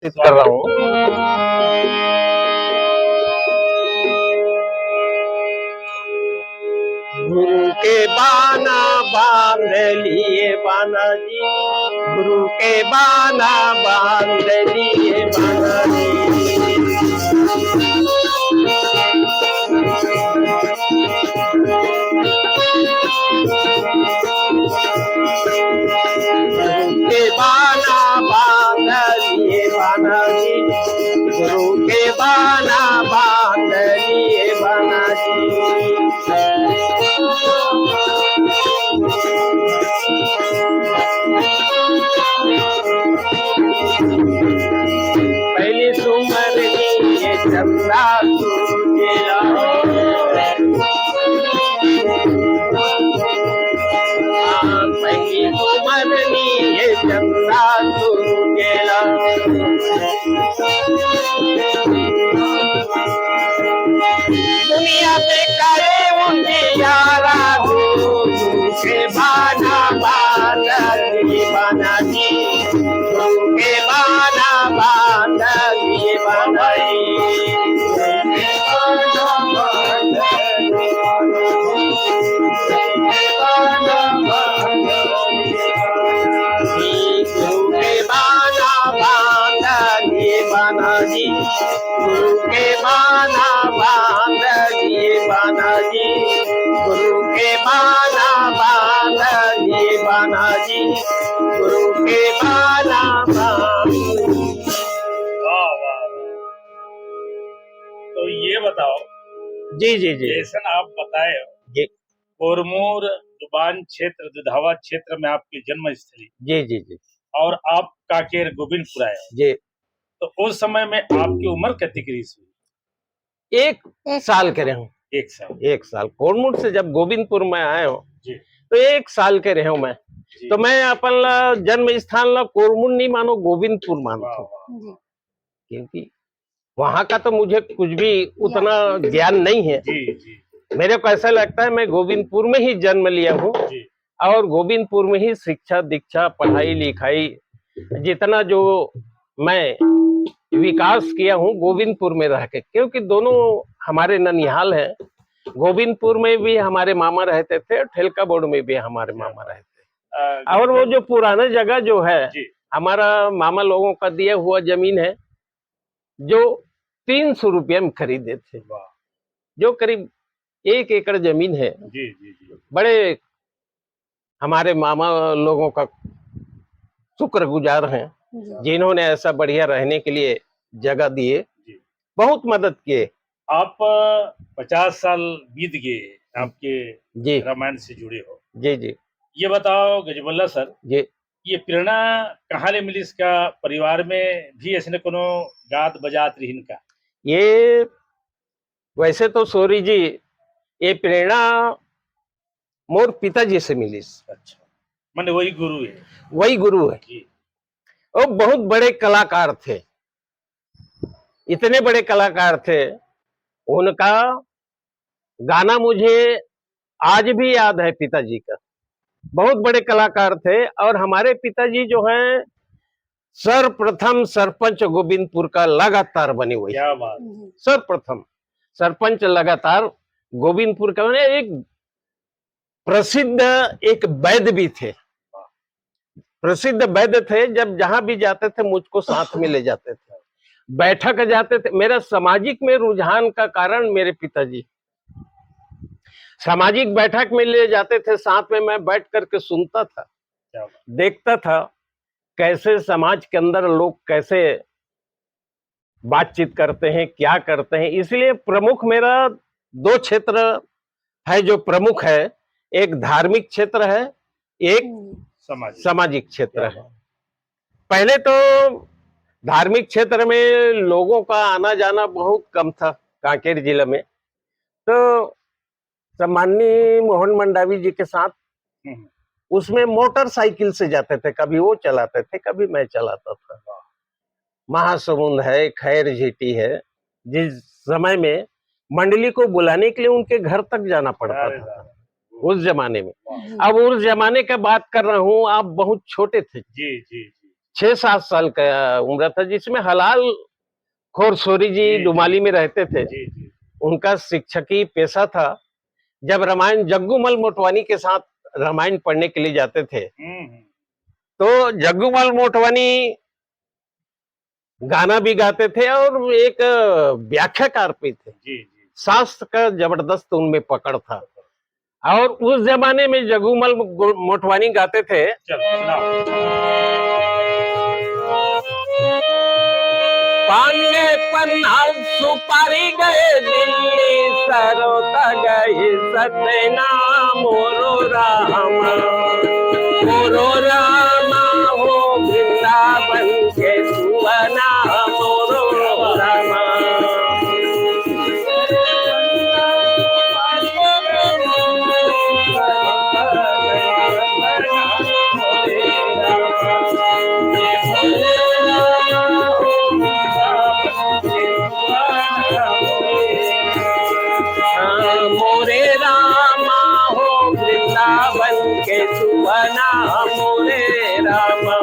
कर रहा हूँ। गुरु के बाना बांध लिए बाना जी, गुरु के बाना बांध लिए बाना जी। गुरु के बाना बांध लिए बाना जी, गुरु के बाना बांध लिए बाना जी। पहली सुमरनी ये चंदा सूझेला, पहली सुमरनी ये चंदा सूझेला। दुनिया पे करे उजियारा, गुरु के बाना बांधी बाना जी, गुरु के बाना बांधी बाना जी। गुरु के बाना बांधी बाना जी, गुरु के बाना बांधी बाना जी, गुरु के बाना बांधी बाना जी, गुरु के बाना तो ये बताओ जी जी जी जैसन आप बताए जी कोरमूर जुबान क्षेत्र दुधावा क्षेत्र में आपकी जन्म स्थली जी जी जी और आप काकेर गोविंदपुर आए, जी। तो उस समय में आपकी उम्र कितनी की हुई? 1 साल के रहे हूँ। 1 साल। 1 साल कोरमुर से जब गोविंदपुर में आए हो जी तो 1 साल के रहे हूँ मैं। जी। तो मैं अपन जन्म स्थान ला कोरमुर नहीं मानो, गोविंदपुर मानता हूँ, क्योंकि वहां का तो मुझे कुछ भी उतना ज्ञान नहीं है। जी जी मेरे को ऐसा लगता है मैं गोविंदपुर में ही जन्म लिया हूँ जी और गोविंदपुर में ही शिक्षा दीक्षा पढ़ाई लिखाई जितना जो मैं विकास किया हूँ गोविंदपुर में रह के, क्योंकि दोनों हमारे ननिहाल हैं। गोविंदपुर में भी हमारे मामा रहते थे और ठेलका बोर्ड में भी हमारे मामा रहते थे। और वो जो पुराना जगह जो है जी हमारा मामा लोगों का दिया हुआ जमीन है जो 300 रुपये में खरीदे थे, जो करीब 1 एकड़ जमीन है। जी जी जी बड़े हमारे मामा लोगों का शुक्रगुजार हैं जिन्होंने ऐसा बढ़िया रहने के लिए जगह दिए, जी। बहुत मदद किए। आप 50 साल बीत गए आपके जी रामायण से जुड़े हो। जी जी ये बताओ गजबल्ला सर, जी। ये प्रेरणा कहाँ ले मिली? इसका परिवार में भी ऐसे कोनो गात बजात रहीन का? ये वैसे तो सोरी जी ये प्रेरणा मोर पिताजी से मिली। अच्छा, माने वही गुरु है? वही गुरु है। जी वो बहुत बड़े कलाकार थे, इतने बड़े कलाकार थे। उनका गाना मुझे आज भी याद है पिताजी का। बहुत बड़े कलाकार थे और हमारे पिताजी जो हैं सर्वप्रथम सरपंच गोविंदपुर का लगातार बने हुए। क्या बात। सर्वप्रथम सरपंच लगातार गोविंदपुर का बने। एक प्रसिद्ध एक वैद्य भी थे, प्रसिद्ध वैद्य थे। जब जहां भी जाते थे मुझको साथ में ले जाते थे, बैठक जाते थे। मेरा सामाजिक में रुझान का कारण मेरे पिताजी सामाजिक बैठक में ले जाते थे, साथ में मैं बैठ करके सुनता था, देखता था कैसे समाज के अंदर लोग कैसे बातचीत करते हैं, क्या करते हैं। इसलिए प्रमुख मेरा 2 क्षेत्र है जो प्रमुख है, एक धार्मिक क्षेत्र है, एक सामाजिक क्षेत्र है। पहले तो धार्मिक क्षेत्र में लोगों का आना जाना बहुत कम था कांकेर जिले में, तो सम्माननीय मोहन मंडावी जी के साथ उसमें मोटरसाइकिल से जाते थे। कभी वो चलाते थे, कभी मैं चलाता था। महासमुंद है, खैर झीटी है, जिस समय में मंडली को बुलाने के लिए उनके घर तक जाना पड़ता था उस जमाने में। अब उस जमाने का बात कर रहा हूँ, आप बहुत छोटे थे। जी जी जी। 6-7 साल का उम्र था, जिसमें हलाल खोर सोरी जी जी, डुमाली में रहते थे। जी जी उनका शिक्षकी पेशा था। जब रामायण जग्गूमल मोटवानी के साथ रामायण पढ़ने के लिए जाते थे, हम्म, तो जग्गूमल मोटवानी गाना भी गाते थे और एक व्याख्याकार भी थे। जी जी शास्त्र का जबरदस्त उनमें पकड़ था। और उस जमाने में जग्गूमल मोटवानी गाते थे, चल सुनाओ। पान गए पन्ना सुपारी गए दिल्ली, सरोता गए सतना मोरो रामा हो वृंदावन के सुवना मोरो रामा। मोरे रामा हो वृंदावन के सुवना मोरे रामा।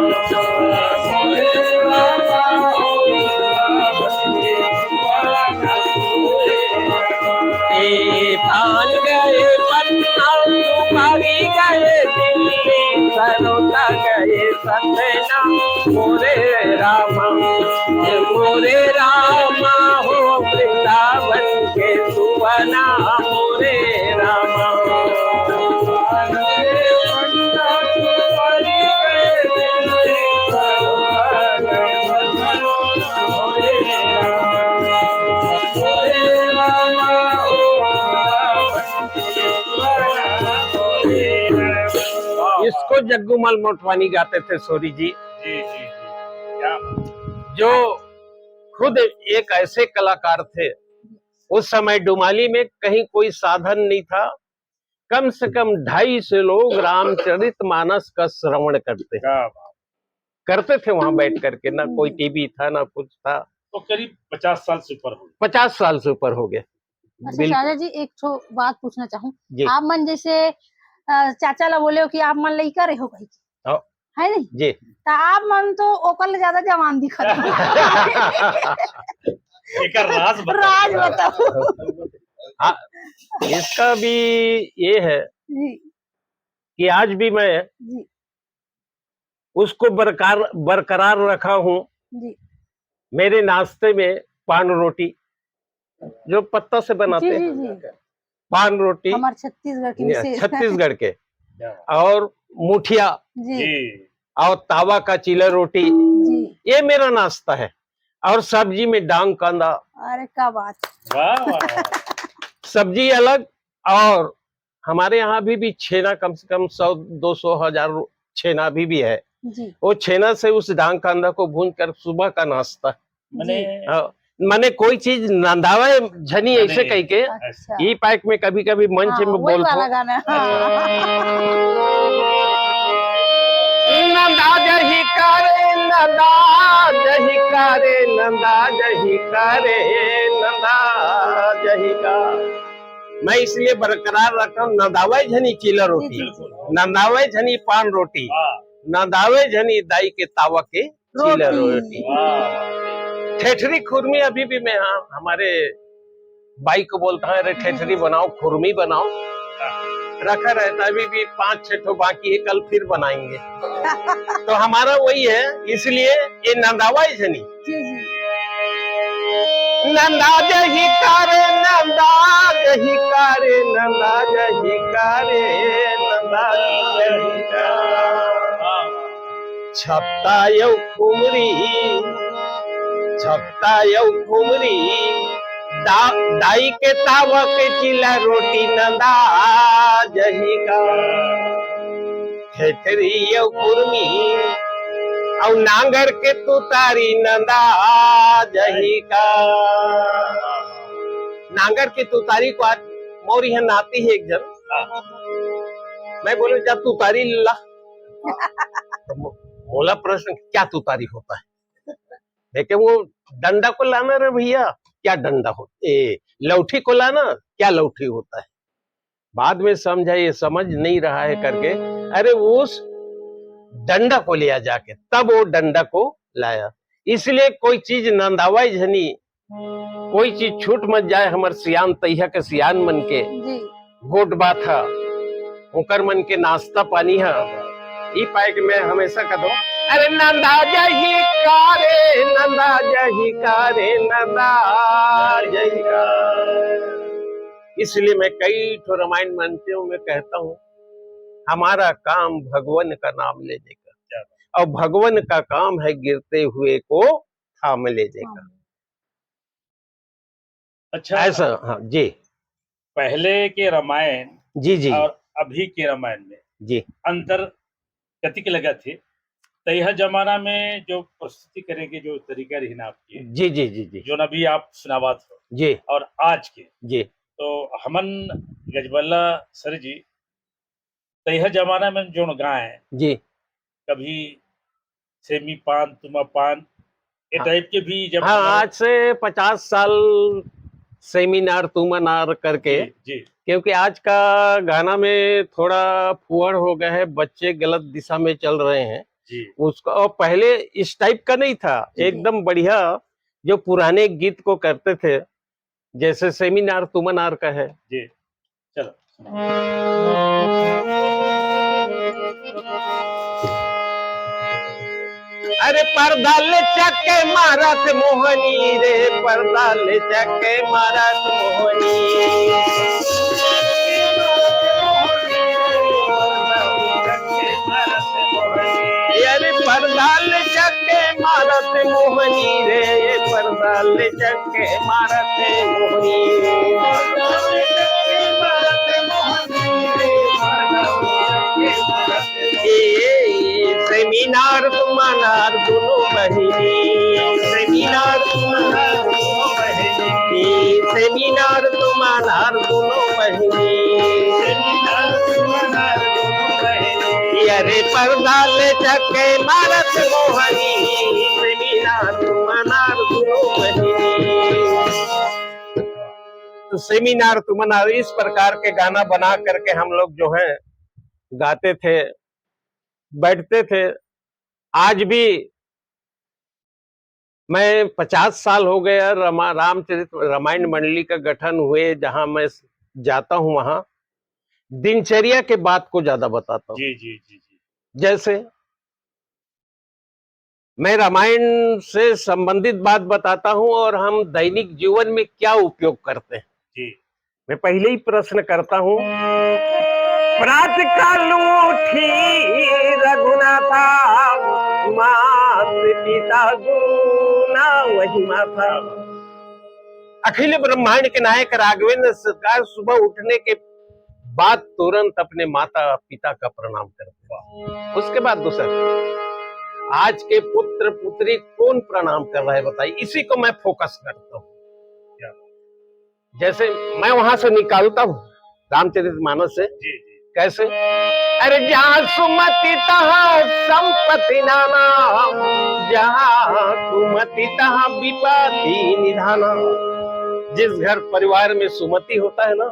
पान गए पन्ना सुपारी गए दिल्ली, सरोता गए सतना मोरे रामा हो वृंदावन के सुवना मोरे रामा। इसको जग्गूमल मोटवानी गाते थे सोरी जी, जी जी जी क्या बात। जो खुद एक ऐसे कलाकार थे। उस समय डुमाली में कहीं कोई साधन नहीं था, कम से कम 250 लोग रामचरितमानस का श्रवण क्या बात। करते थे वहां बैठ करके। ना कोई टीवी था ना कुछ था। तो करीब 50 साल से ऊपर हो 50 साल से ऊपर हो गए। अच्छा बिल्कुल चाचा जी, एक ठो बात पूछना चाहूँ। जी। आप मन जैसे चाचा ला बोले हो कि आप मन लइका रहे हो भाई, हाँ। है नहीं? जी। तो आप मन तो ओकर ले ज्यादा जवान दिखत हो। एक राज बताओ। राज बताओ। हाँ, इसका भी ये है जी कि आज भी मैं जी उसको बरकरार रखा हूँ। जी मेरे नाश्ते में पान रोटी, जो पत्ता से बनाते जी हैं, जी पान रोटी, हमारे छत्तीसगढ़ की विशेष। छत्तीसगढ़ के, क्या बात। और मुठिया जी जी और तावा का चीला रोटी, जी। ये मेरा नाश्ता है। और सब्जी में डांग कांदा। अरे क्या बात। वाह वाह। सब्जी अलग। और हमारे यहाँ भी छेना कम से कम 100-200 हजार छेना भी है। जी वो छेना से उस डांग कांदा को भून कर सुबह का नाश्ता। मैंने कोई चीज नंदावे झनी ऐसे कह के अच्छा, ई पैक में कभी कभी मंच हाँ, में वही बोलता वाला हूँ। गाना। नंदा जही करे नंदा जही करे नंदा जही करे नंदा जही का। मैं इसलिए बरकरार रखता हूँ, नंदावे झनी चीला रोटी, नंदावे झनी पान रोटी, नंदावे झनी दाई के तावा के चीला रोटी। ठेठरी खुरमी अभी भी मैं हमारे बाई को बोलता है, अरे ठेठरी बनाओ, खुरमी बनाओ, रखा रहता है। अभी भी 5-6 ठो बाकी है, कल फिर बनाएंगे। तो हमारा वही है, इसलिए ये नंदावा झनी। नंदा जही कारे नंदा जही कारे नंदा जही कारे नंदा जही कारे। छपता यौ खुमरी छपता यौ खुमरी, दाई के तावा के चिला रोटी नंदा जही का। ठेठरी यौ खुरमी और नांगर के तुतारी नंदा जही का। नांगर की तुतारी को आज मोरी है नाती है एक जन। मैं बोले जब तुतारी ला, बोला प्रश्न क्या तुतारी होता है? देखे वो डंडा को लाना रे भैया, क्या डंडा होता है? लौठी को लाना, क्या लौठी होता है? बाद में समझा, ये समझ नहीं रहा है करके। अरे उस डंडा को लिया जाके, तब वो डंडा को लाया। इसलिए कोई चीज नंदावाई झनी, कोई चीज छूट मत जाए हमर सियान तैया के सियान मन के जी गोट बात है, ओकर मन के नाश्ता पानी है। ई पाए के मैं हमेशा कहता हूँ, अरे नंदा जही कारे, नंदा जही कारे, नंदा जही कारे। इसलिए मैं कई ठो रामायण मनते में कहता हूँ, हमारा काम भगवान का नाम लेने का, और भगवान का काम है गिरते हुए को थाम लेने का। अच्छा, ऐसा, हाँ जी, पहले के रामायण जी जी और अभी के रामायण में जी अंतर कतिक लगा थे? तो यह जमाना में जो प्रस्तुति करेंगे, जो तरीका रही ना आपकी, जी जी जी जी जो नबी आप सुनावात हो, जी और आज के, जी तो हमन गजबल्ला सर जी, तो यह जमाना में जो गाए जी। कभी सेमी पान तुमा पान ये हाँ। टाइप के भी जब हाँ, हमारे- आज से 50 साल सेमिनार तुमनार करके, जी जी क्योंकि आज का गाना में थोड़ा फुअड़ हो गया है, बच्चे गलत दिशा में चल रहे हैं जी उसका। और पहले इस टाइप का नहीं था, एकदम बढ़िया जो पुराने गीत को करते थे, जैसे सेमिनार तुमनार का है। जी, चलो अरे पर्दाल चक्के मारत मोहनी रे, पर्दाल चक्के मारत मोहनी। अरे पर्दाल चक्के मारत मोहनी रे, ये पर्दाल चक्के मारत मोहनी। सेमिनार तुमनार दोनों बहिनी, सेमिनार तुमनार दोनों बहिनी, सेमिनार तुमनार दोनों बहिनी, सेमिनार तुमनार दोनों बहिनी। अरे पर्दाल चक्के मारत मोहनी, सेमिनार तुमनार दोनों बहिनी। तो सेमिनार तुमनार इस प्रकार के गाना बना करके हम लोग जो है गाते थे, बैठते थे। आज भी मैं 50 साल हो गया रामचरित रामायण मंडली का गठन हुए, जहां मैं जाता हूं वहां दिनचर्या के बात को ज्यादा बताता हूं। जी जी जी जी जैसे मैं रामायण से संबंधित बात बताता हूं और हम दैनिक जीवन में क्या उपयोग करते हैं। जी, मैं पहले ही प्रश्न करता हूं, प्रातः काल उठी रघुनाथा, मात पिता गुना वही माथा। अखिल ब्रह्मांड के नायक राघवेंद्र सरकार सुबह उठने के बाद तुरंत अपने माता पिता का प्रणाम करते हैं। उसके बाद दूसरा, आज के पुत्र पुत्री कौन प्रणाम कर रहा है बताइए, इसी को मैं फोकस करता हूँ। जैसे मैं वहां से निकालता हूँ रामचरितमानस से, जी जी कैसे, अरे जहाँ सुमति तहाँ संपत्ति नाना, जहाँ सुमति तहाँ विपत्ति निधाना। जिस घर परिवार में सुमति होता है ना,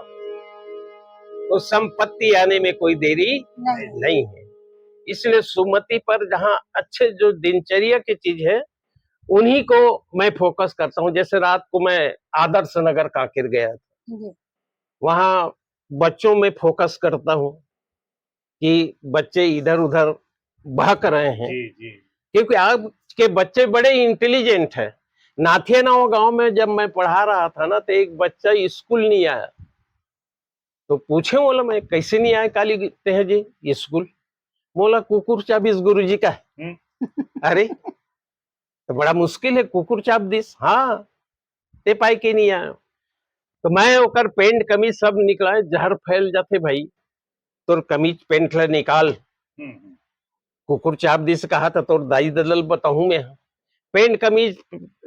तो संपत्ति आने में कोई देरी नहीं है। इसलिए सुमति पर जहाँ अच्छे जो दिनचर्या की चीज है उन्हीं को मैं फोकस करता हूँ। जैसे रात को मैं आदर्श नगर कांकेर गया था, वहां बच्चों में फोकस करता हूँ कि बच्चे इधर उधर बहक रहे हैं, जी जी क्योंकि आज के बच्चे बड़े इंटेलिजेंट हैं। नाथिया नाव गांव में जब मैं पढ़ा रहा था ना, तो एक बच्चा स्कूल नहीं आया, तो पूछे, बोला मैं कैसे नहीं आया काली हैं जी स्कूल? बोला कुकुर चाबीस गुरुजी का है। अरे तो बड़ा मुश्किल है कुकुर चाप दिस, हाँ ते पाई के नहीं आया। तो मैं ओकर पेंट कमीज सब निकला, जहर फैल जाते भाई, तोर कमीज पेंट ला निकाल, कुकुर चाप दिस कहा था, तोर दाई दलल बताऊं मैं। पेंट कमीज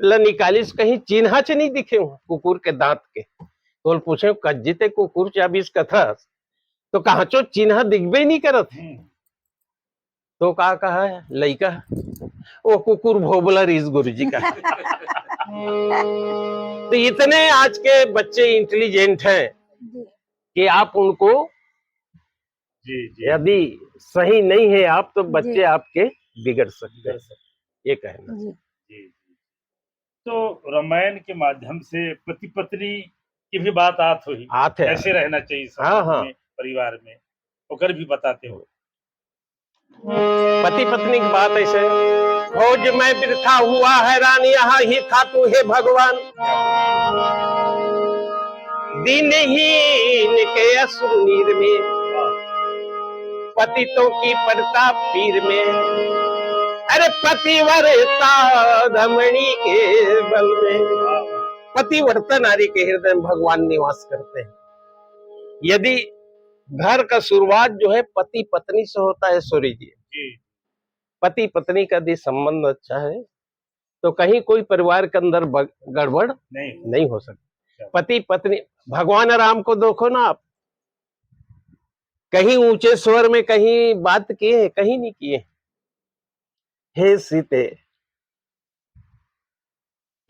ला निकालिस, कहीं चिन्हा च नहीं दिखे कुकुर के दांत के। तो पूछे कज्जिते कुकुर चाबीस कथा, तो कहा चो चिन्हा दिखबे नहीं करत है। तो का कहा है लइका, वो कुकुर भोबला रीस गुरुजी का। तो इतने आज के बच्चे इंटेलिजेंट हैं कि आप उनको जी जी यदि सही नहीं है आप तो जी। बच्चे आपके बिगड़ सकते हैं, ये कहना। जी जी जी। तो रामायण के माध्यम से पति पत्नी की भी बात आत हुई, आते कैसे रहना चाहिए हाँ, समाज हाँ। में, परिवार में, ओकर भी बताते हो। पति पत्नी की बात ऐसे, खोज मैं बिरथा हुआ हैरान, यहाँ ही था तू हे भगवान, दीनहीन के असुर नीर में, पतितों की पड़ता पीर में, अरे पतिव्रता रमणी के बल में, पतिव्रता नारी के हृदय में भगवान निवास करते हैं। यदि घर का शुरुआत जो है पति पत्नी से होता है सूर्य जी, पति पत्नी का यदि संबंध अच्छा है तो कहीं कोई परिवार के अंदर गड़बड़ नहीं हो सकती। पति पत्नी, भगवान राम को देखो ना आप, कहीं ऊंचे स्वर में कहीं बात किए हैं, कहीं नहीं किए। हे सीते,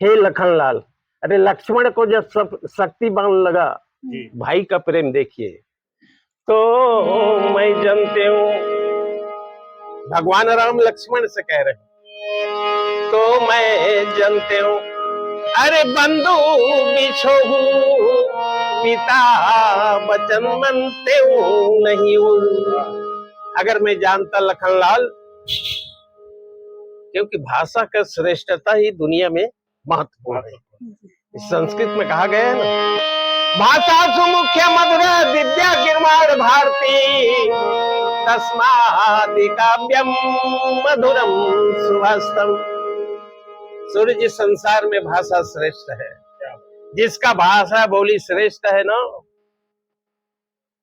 हे लखनलाल, अरे लक्ष्मण को जब सब शक्ति बाण लगा, भाई का प्रेम देखिए। तो मैं जानते हूँ, भगवान राम लक्ष्मण से कह रहे हैं, तो मैं जानते हूँ, अरे बंधु बिछोहू पिता बचन मनते हूँ नहीं हूँ। अगर मैं जानता लखनलाल, क्योंकि भाषा का श्रेष्ठता ही दुनिया में महत्वपूर्ण है। संस्कृत में कहा गया है ना, भाषा सुमुख्य मधुर विद्या गिरमाण भारती, तस्मादि काव्यम मधुरम सुभाषितम। सूर्य जी, संसार में भाषा श्रेष्ठ है। जिसका भाषा बोली श्रेष्ठ है ना,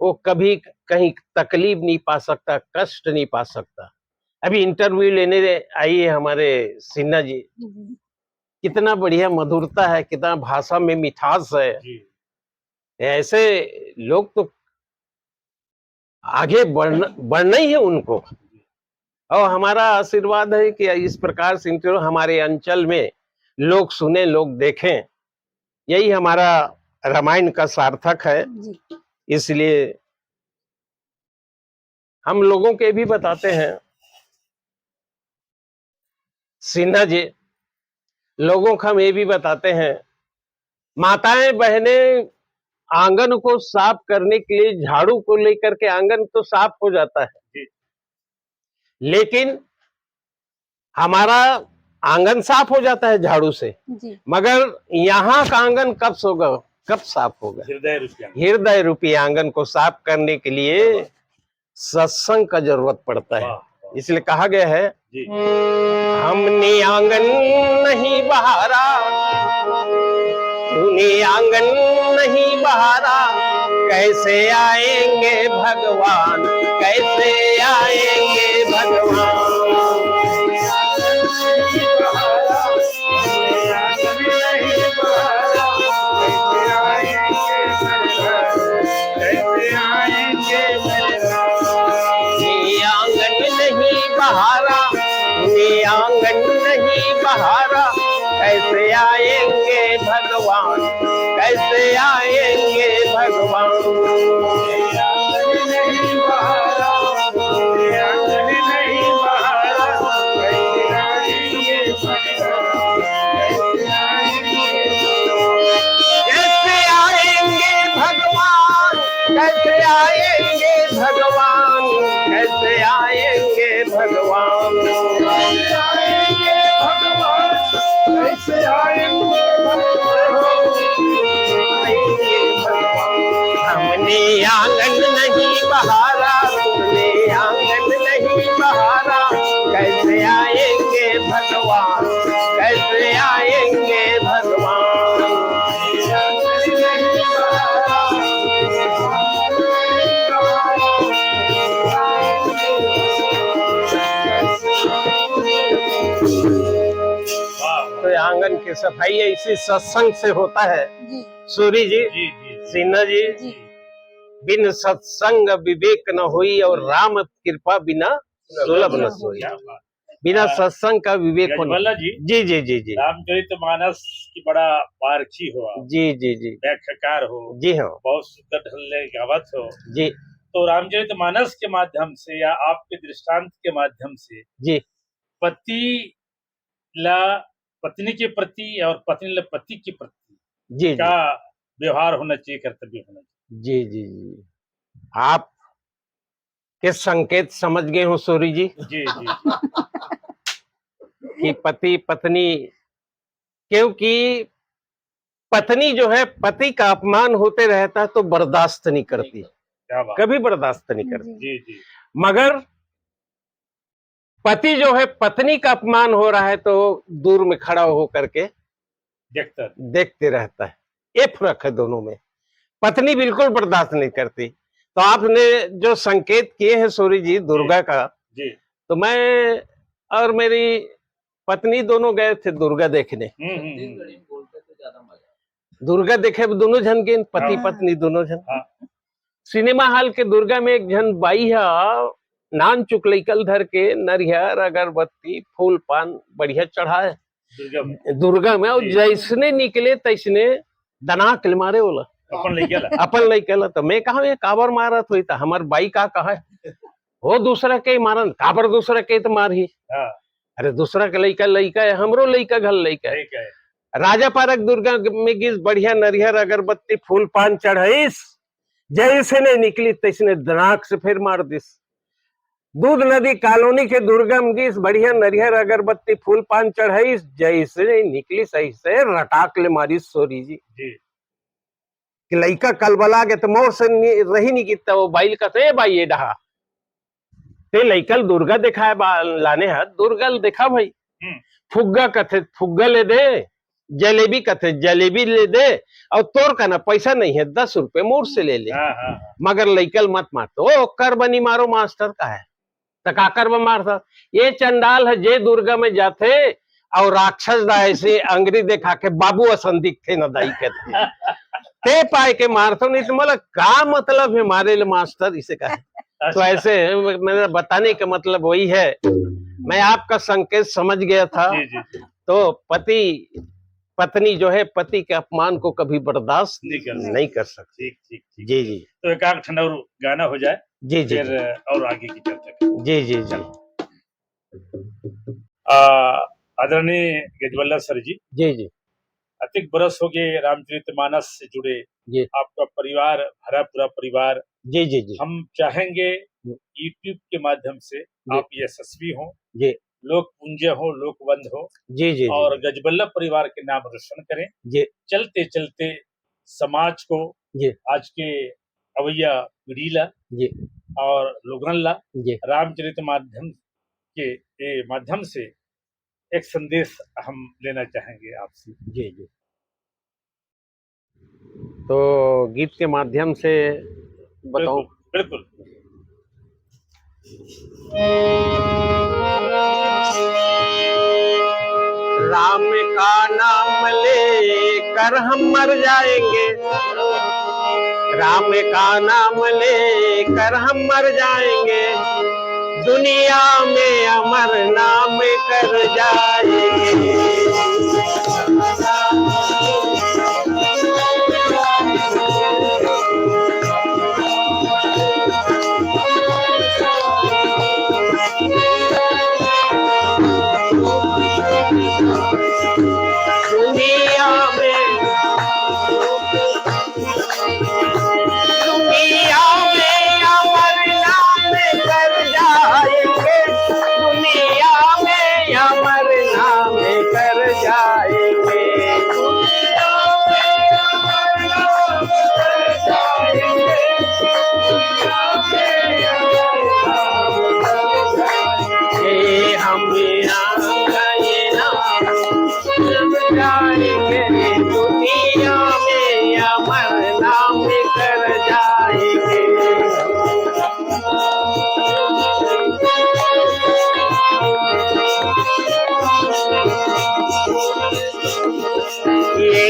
वो कभी कहीं तकलीफ नहीं पा सकता, कष्ट नहीं पा सकता। अभी इंटरव्यू लेने आई है हमारे सिन्हा जी, कितना बढ़िया मधुरता है, कितना भाषा में मिठास है। ऐसे लोग तो आगे बढ़ना ही है उनको। और हमारा आशीर्वाद है कि इस प्रकार से इंटरव्यू हमारे अंचल में लोग सुने, लोग देखें, यही हमारा रामायण का सार्थक है। इसलिए हम लोगों के भी बताते हैं, सिन्हा जी, लोगों को हम ये भी बताते हैं, माताएं बहनें आंगन को साफ करने के लिए झाड़ू को लेकर के आंगन तो साफ हो जाता है, लेकिन हमारा आंगन साफ हो जाता है झाड़ू से, मगर यहाँ का आंगन कब साफ होगा? हृदय रूपी आंगन को साफ करने के लिए सत्संग का जरूरत पड़ता है। इसलिए कहा गया है, हमने आंगन नहीं बहारा, तूने आंगन नहीं बहारा, कैसे आएंगे भगवान, कैसे आएंगे भगवान। आंगन नहीं बहारा, कैसे आएंगे भगवान, कैसे आएंगे भगवान। कैसे आएंगे भगवान, कैसे आएंगे भगवान, कैसे आएंगे भगवान, कैसे आएंगे भगवान। हमने आंगन नहीं बहारा, तुमने आंगन नहीं बहारा, कैसे आएंगे भगवान, कैसे आएंगे भगवान। तो आंगन की सफाई इसी सत्संग से होता है। सूरी जी, सिन्हा जी, बिन सत्संग विवेक न हुई, और राम कृपा बिना सुलभ न सोई। बिना सत्संग का विवेक होना। जी जी जी जी। रामचरितमानस की बड़ा पारखी हो, जी जी जी, व्याख्याकार हो, जी हाँ, बहुत सुंदर ढंग गावत हो जी। तो रामचरितमानस के माध्यम से या आपके दृष्टांत के माध्यम से जी पति ला पत्नी के प्रति और पत्नी ला पति के प्रति जी क्या जी व्यवहार होना चाहिए, कर्तव्य होना चाहिए? जी जी जी आप किस संकेत समझ गए हो सूरी जी जी जी जी कि पति पत्नी, क्योंकि पत्नी जो है पति का अपमान होते रहता है तो बर्दाश्त नहीं करती, क्या बात, कभी बर्दाश्त नहीं करती। जी जी मगर पति जो है पत्नी का अपमान हो रहा है तो दूर में खड़ा हो करके देखता देखते रहता है। ये फर्क है दोनों में। पत्नी बिल्कुल बर्दाश्त नहीं करती। तो आपने जो संकेत किए हैं सूरी जी दुर्गा का, जी। तो मैं और मेरी पत्नी दोनों गए थे दुर्गा देखने। दुर्गा देखे दोनों जन के पति हाँ। पत्नी दोनों जन। हाँ। सिनेमा हॉल के दुर्गा में एक जन बाई है, नान चुकलैकल धर के नरियर अगरबत्ती फूल पान बढ़िया चढ़ाए दुर्गा में, और जी। जैसने निकले तैसने दनाक ले मारे बोला अपन लइकला। तो मैं कहा ये काबर मारत हुई, तो हमार बाई का कहा हो दूसरा के मारन, काबर दूसरा के तो मारही। हाँ। अरे दूसरा के लइका लइका है, हमरो लइका घर लइका है। राजा पारक दुर्गा में गिस बढ़िया नरियर अगरबत्ती फूल पान चढ़ाईस, जैसे ने निकली तैसने दनाक से फिर मार दिस। दूध नदी कॉलोनी के दुर्गा में गिस बढ़िया नरियर अगरबत्ती फूल पान चढ़ाईस, जैसे ने निकली सही से रटाक ले मारी सोरी जी। कि लइका कलबला गए तो मोर से रही नहीं किता। वो बाइल का तो भाई ये डहा ते लइकल दुर्गा देखा है लाने हाथ दुर्गा देखा भाई, फुग्गा कथे फुग्गा ले दे, जलेबी कथे जलेबी ले दे, और तोर का ना पैसा नहीं है 10 रुपए मोर से ले ले। मगर लइकल मत मार। तो कर बनी मारो मास्टर का है तकाकर में मारता। ये चंडाल है जे दुर्गा में जाते और राक्षस दा ऐसे अंगरी देखा के बाबू असन दिखते न दाई कहते ते पाए के मारता। नहीं तो मतलब का मतलब है मारे ले मास्टर इसे कहा। तो ऐसे मेरा बताने का मतलब वही है, मैं आपका संकेत समझ गया था। तो पति पत्नी जो है पति के अपमान को कभी बर्दाश्त नहीं कर सकती। ठीक। जी जी। तो एक आध ठंडा और गाना हो जाए जी जी फिर और आगे की चर्चा। जी जी जी। आदरणीय गजवल्लर सर जी, जी अधिक बरस हो गए रामचरितमानस से जुड़े, आपका परिवार भरा पूरा परिवार। जी जी जी। हम चाहेंगे यूट्यूब के माध्यम से आप यशस्वी हो, जी लोक पुंज हो, लोकवंद हो, जी जी और गजबल्ला परिवार के नाम रोशन करें। जी। चलते चलते समाज को जी आज के अवैया पीढ़ी ला जी और लोगन ला जी रामचरित माध्यम से एक संदेश हम लेना चाहेंगे आपसे। जी जी। तो गीत के माध्यम से बताओ। बिल्कुल। राम का नाम लेकर हम मर जाएंगे, राम का नाम लेकर हम मर जाएंगे, दुनिया में अमर नाम कर जाएंगे।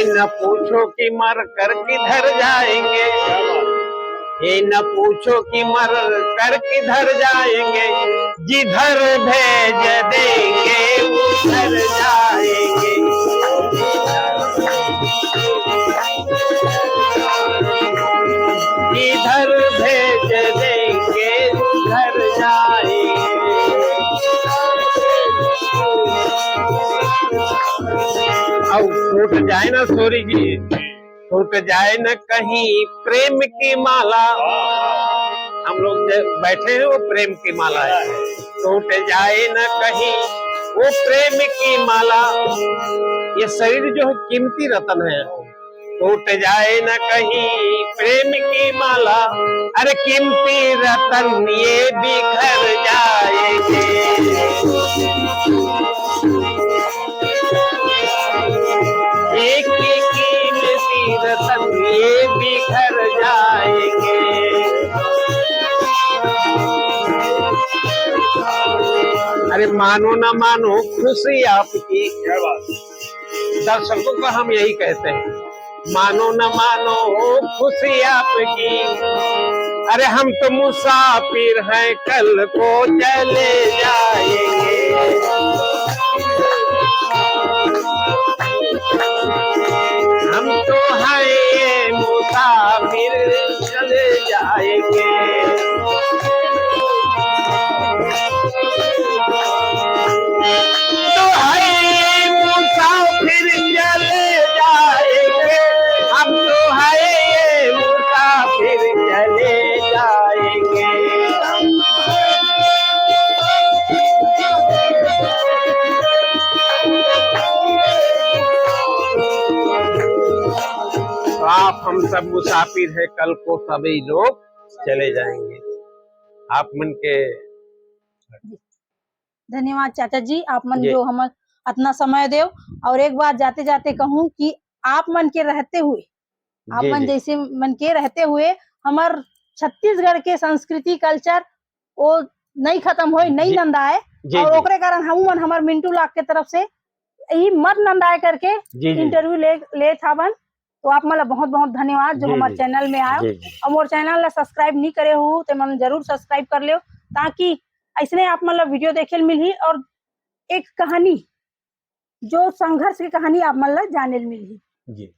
न पूछो कि मर कर किधर जाएंगे, ये न पूछो कि मर कर किधर जाएंगे, जिधर भेज देंगे उधर जाएंगे। जिधर भेज देंगे टूट जाए ना सूरी जी, टूट जाए न कहीं प्रेम की माला। हम लोग बैठे हैं वो प्रेम की माला है, टूट जाए न कहीं वो प्रेम की माला। ये शरीर जो है कीमती रतन है, टूट जाए न कहीं प्रेम की माला। अरे कीमती रतन ये बिखर जाएंगे, एक कीमती रतन ये बिखर जाएंगे। अरे मानो न मानो खुशी आपकी, क्या बात। दर्शकों को हम यही कहते हैं, मानो न मानो खुशी आपकी। अरे हम तो मुसाफिर हैं, कल को चले जाएंगे। हम तो हैं ये मुसाफिर, चले जाएंगे। तो है ये मुसाफिर, चले जाएंगे। हम तो है ये मुसाफिर, चले जाएंगे। तो आप हम सब मुसाफिर हैं, कल को सभी लोग चले जाएंगे। आप मन के धन्यवाद चाचा जी, आप मन जी। जो हम अपना समय दे। और एक बात जाते जाते कहूँ कि आप मन के रहते हुए, आप जी, मन जी। जैसे मन के रहते हुए हमार छत्तीसगढ़ के संस्कृति कल्चर वो नहीं खत्म होई, नहीं जी। नंदाए। जी, और जी। ओकरे कारण हम मन हमार मिंटू लाग के तरफ से यही मत नंदाए करके जी, जी। इंटरव्यू ले थावन। तो आप मला बहुत बहुत धन्यवाद जो जी, हमारे जी। चैनल में आयो। जी, जी। और मोर चैनल ला सब्सक्राइब नहीं करे हो तो मन जरूर सब्सक्राइब कर लियो, ताकि ऐसने आप मन ला वीडियो देखे मिलही और एक कहानी जो संघर्ष की कहानी आप मन ला जाने मिलही। जी।